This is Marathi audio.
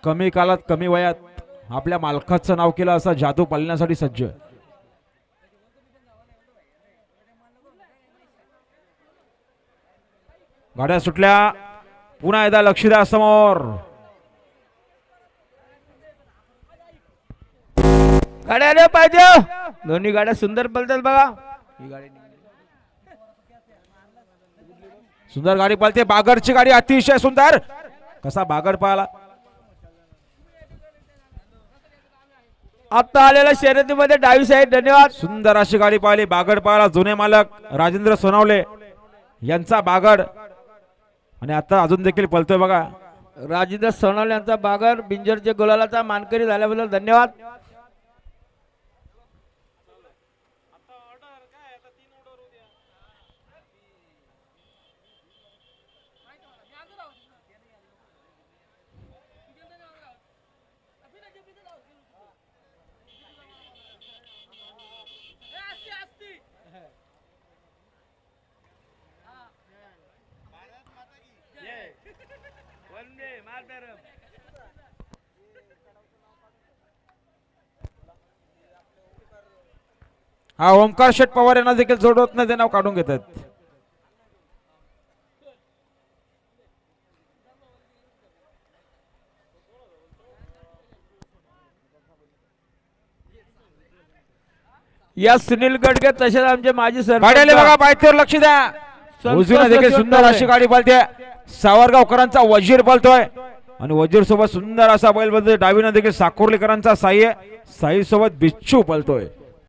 कमी काळात कमी वयात आपल्या मालकाचं नाव केलं असा जादू पालण्यासाठी सज्ज. गाड्या सुटल्या. पुन्हा एकदा लक्ष द्या समोर. गाड्या आल्या पाहिजे. दोन्ही गाड्या सुंदर पलतात बघा. ही गाडी सुंदर गाडी पळते. बागडची गाडी अतिशय सुंदर. कसा बागड पळाला. आता आलेल्या शर्यतीमध्ये डावी साईड. धन्यवाद. सुंदर अशी गाडी पळाली. बागड पळाला. जुने मालक राजेंद्र सोनावले यांचा बागड. आणि आता अजून देखील पळतोय बघा. राजेंद्र सोनावले यांचा बागर बिंजरच्या गुलालाचा मानकरी झाल्याबद्दल धन्यवाद. हा ओमकार शेठ पवार यांना देखील जोडवत नाही. ते नाव काढून घेतात. या सुनील गडगे तसेच आमचे माजी गाड्याले बघा. पायथ्यावर लक्ष द्या. उजवीने देखील सुंदर अशी गाडी पळते. सावरगावकरांचा वजीर पळतोय. आणि वजीर सोबत सुंदर असा बैल पळतोय. डावीने देखील साकोर्लीकरांचा साई सोबत बिच्छू पळतोय.